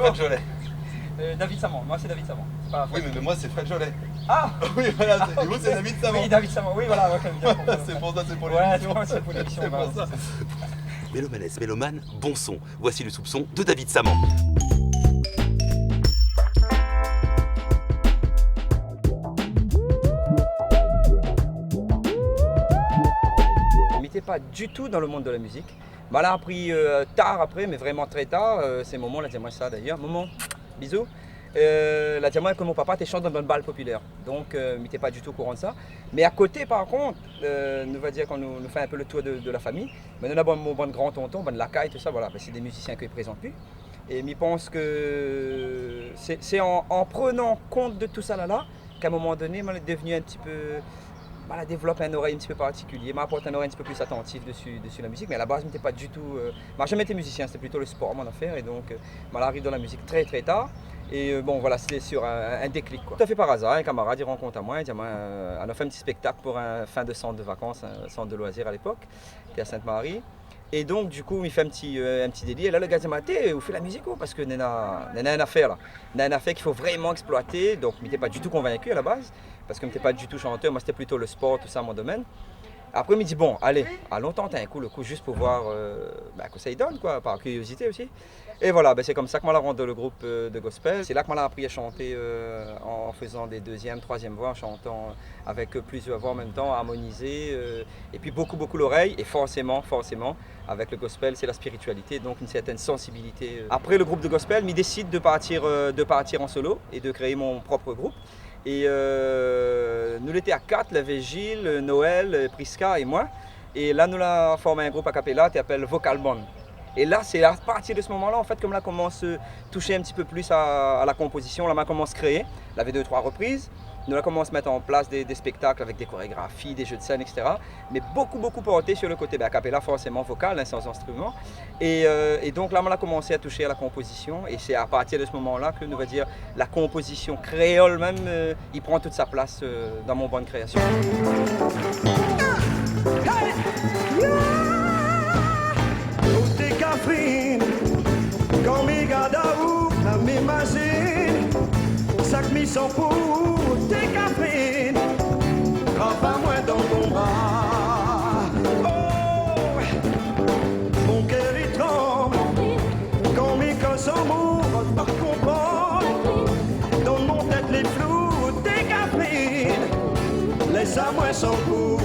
Fred Jolet. David Samand, moi c'est David Samand. Oui, mais moi c'est Fred Jolet. Ah oui, voilà, et vous c'est David Samand. Oui, David Samand, oui, voilà. C'est pour ça, c'est pour Ouais, l'émission. c'est pour l'émission. C'est pour ça. Mélomanes, mélomane, bon son. Voici le soupçon de David Samand. Je n'étais pas du tout dans le monde de la musique. Elle a appris tard après, mais vraiment très tard. C'est Maman, elle a dit moi ça d'ailleurs. Maman, bisous. Elle a dit moi que mon papa était chanteur dans une balle populaire. Donc, je n'étais pas du tout au courant de ça. Mais à côté, par contre, nous va dire qu'on nous fait un peu le tour de la famille. Mais nous avons mon bon grand-tonton, bon lacaille, tout ça, voilà. C'est des musiciens qui ne présentent plus. Et je pense que c'est en prenant compte de tout ça là qu'à un moment donné, elle est devenue un petit peu. Elle développe une oreille un petit peu particulière, m'apporte une oreille un petit peu plus attentive dessus la musique, mais à la base, je n'étais pas du tout. Je n'ai jamais été musicien, c'était plutôt le sport, mon affaire, et donc elle arrive dans la musique très très tard. Et bon, voilà, c'était sur un déclic, quoi. Tout à fait par hasard, un camarade, il rencontre à moi, il dit on a fait un petit spectacle pour un fin de centre de vacances, un centre de loisirs à l'époque, qui était à Sainte-Marie. Et donc, du coup, il fait un petit délire. Et là, le gars dit vous faites la musique, parce que nous avons une affaire là. Nous avons une affaire qu'il faut vraiment exploiter. Donc, je n'étais pas du tout convaincu à la base, parce que je n'étais pas du tout chanteur. Moi, c'était plutôt le sport, tout ça, mon domaine. Après, il me dit bon, allez, allons tenter un coup, le coup, juste pour voir que ça y donne, quoi, par curiosité aussi. Et voilà, c'est comme ça que je rentre dans le groupe de gospel. C'est là que je appris à chanter en faisant des deuxième, troisième voix, en chantant avec plusieurs voix en même temps, harmoniser. Et puis beaucoup l'oreille. Et forcément, avec le gospel, c'est la spiritualité, donc une certaine sensibilité. Après le groupe de gospel, je décide de partir en solo et de créer mon propre groupe. Et nous l'étions à 4, il y avait Gilles, Noël, Prisca et moi. Et là, nous avons formé un groupe a cappella qui s'appelle Vocal Band. Et là, c'est à partir de ce moment-là, en fait, comme là, commence à toucher un petit peu plus à la composition, là, on commence à créer. Il avait 2-3 reprises. Nous avons commencé à mettre en place des spectacles avec des chorégraphies, des jeux de scène, etc. Mais beaucoup porté sur le côté a cappella, forcément vocal, sans instrument. Et donc là, on a commencé à toucher à la composition. Et c'est à partir de ce moment-là que, nous va dire, la composition créole même, il prend toute sa place dans mon banc de création. Quand mes gars d'où, m'imagine, ça que mis sans pour tes cafés, pas moins dans ton bras. Oh, mon cœur il tremble, quand mes cœurs s'amourent, par comprendre, dans mon tête les flous, tes cafés, laisse à moi sans pour.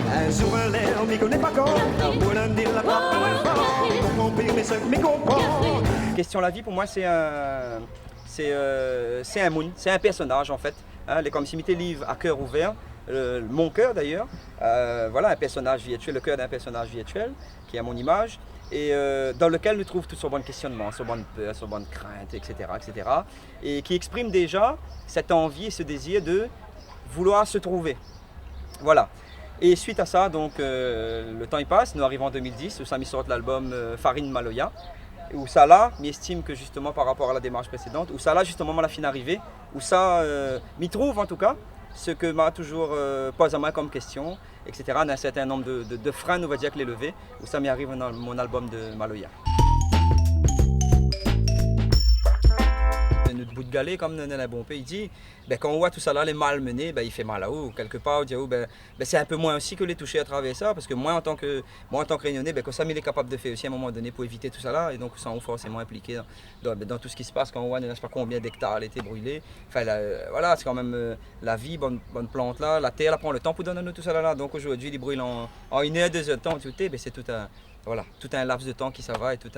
Un jour un l'air, m'y connaît pas quand, un dire la trappe à la pour remplir mes soeurs, m'y comprend. Question la vie, pour moi, c'est un moon, c'est un personnage en fait. Les communautés livres à cœur ouvert, mon cœur d'ailleurs. Voilà, un personnage virtuel, le cœur d'un personnage virtuel qui est à mon image. Et dans lequel nous trouvons tout son bon questionnement, son bonne peur, son bonne crainte, etc., etc. Et qui exprime déjà cette envie et ce désir de vouloir se trouver. Voilà. Et suite à ça, donc, le temps y passe, nous arrivons en 2010, où ça m'y sort l'album Farine Maloya, où ça là, m'estime que justement par rapport à la démarche précédente, où ça là justement m'a la fin arrivée, où ça m'y trouve en tout cas, ce que m'a toujours posé à moi comme question, etc. d'un certain nombre de freins, on va dire que les lever, où ça m'y arrive dans mon album de Maloya. Notre bout de galet, comme dans un bon pays, il dit quand on voit tout ça là, les malmenés, il fait mal à où quelque part, on dit c'est un peu moins aussi que les toucher à travers ça, parce que moi en tant que réunionnais, que ça il est capable de faire aussi à un moment donné pour éviter tout ça là, et donc on s'en forcément impliqué dans tout ce qui se passe quand on voit je ne sais pas combien d'hectares été brûlés. Enfin voilà, c'est quand même la vie, bonne plante là, la terre, elle prend le temps pour donner tout ça là, donc aujourd'hui il brûle en 1 heure, 2 heures de temps, c'est tout un laps de temps qui ça va et tout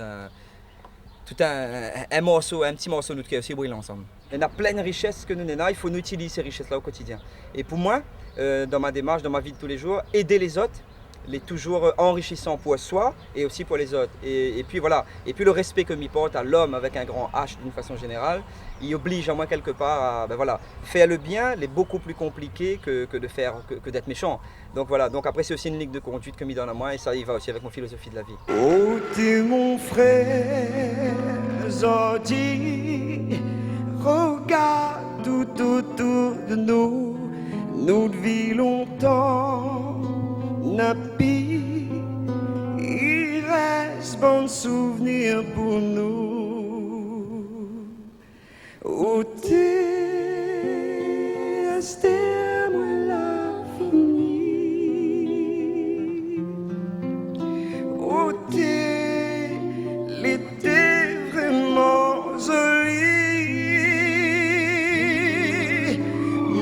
un morceau, un petit morceau de notre cœur aussi brûle ensemble. Il y a plein de richesses que nous avons, il faut nous utiliser ces richesses-là au quotidien. Et pour moi, dans ma démarche, dans ma vie de tous les jours, aider les autres, les toujours enrichissant pour soi et aussi pour les autres. Et puis voilà, et puis le respect que m'y porte à l'homme avec un grand H d'une façon générale, il oblige à moi quelque part à faire le bien, il est beaucoup plus compliqué que d'être méchant. Donc voilà, donc après c'est aussi une ligne de conduite que m'y donne à moi et ça il va aussi avec mon philosophie de la vie. Oh t'es mon frère Zordi, regarde tout autour de nous, nous vivons longtemps, Napi, il reste bon souvenir pour nous. Où t'es resté à moi l'infini. Où t'es l'été vraiment joli.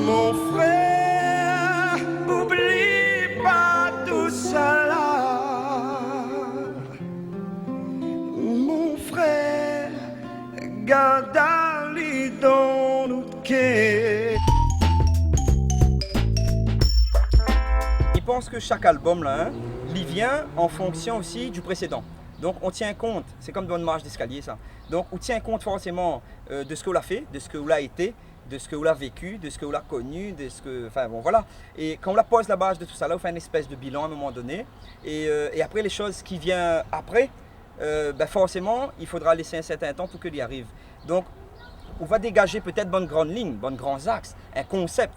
Mon frère, oublie pas tout ça là. Mon frère, garde les dans notre cœur. Je pense que chaque album là, il vient en fonction aussi du précédent. Donc on tient compte, c'est comme dans une marche d'escalier ça. Donc on tient compte forcément de ce qu'on a fait, de ce qu'on a été, de ce qu'on a vécu, de ce qu'on a connu, de ce que, enfin bon voilà. Et quand on la pose la base de tout ça là, on fait une espèce de bilan à un moment donné. Et après les choses qui viennent après, forcément il faudra laisser un certain temps pour qu'elle y arrive. Donc on va dégager peut-être bonnes grandes lignes, bonnes grands axes, un concept.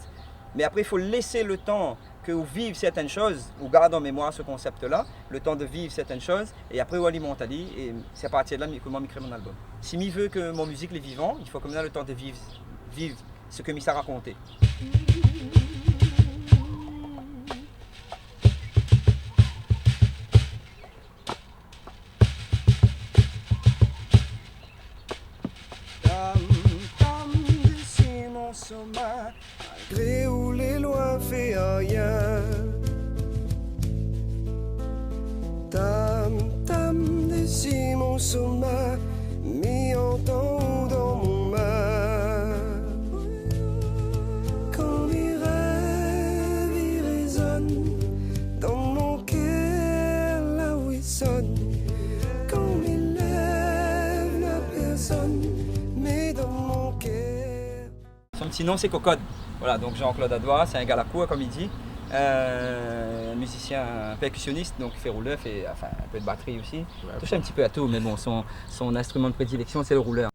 Mais après il faut laisser le temps que vous vivez certaines choses, vous gardez en mémoire ce concept-là, le temps de vivre certaines choses, et après vous alimentez, et c'est à partir de là que moi je crée mon album. Si je veux que mon musique est vivant, il faut que je le temps de vivre ce que je a raconté. Malgré où les lois fait rien. Tam tam d'ici mon sommeil, mis en temps dans mon main. Quand mes rêves y résonnent dans mon cœur là où ils sonnent. Quand mes lèvres n'a personne, mais dans mon cœur. Son petit nom c'est Cocode. Voilà, donc Jean-Claude Adois, c'est un gars à la cour comme il dit, un musicien percussionniste, donc il fait rouleur, fait enfin, un peu de batterie aussi, touche un petit peu à tout, mais bon, son instrument de prédilection c'est le rouleur.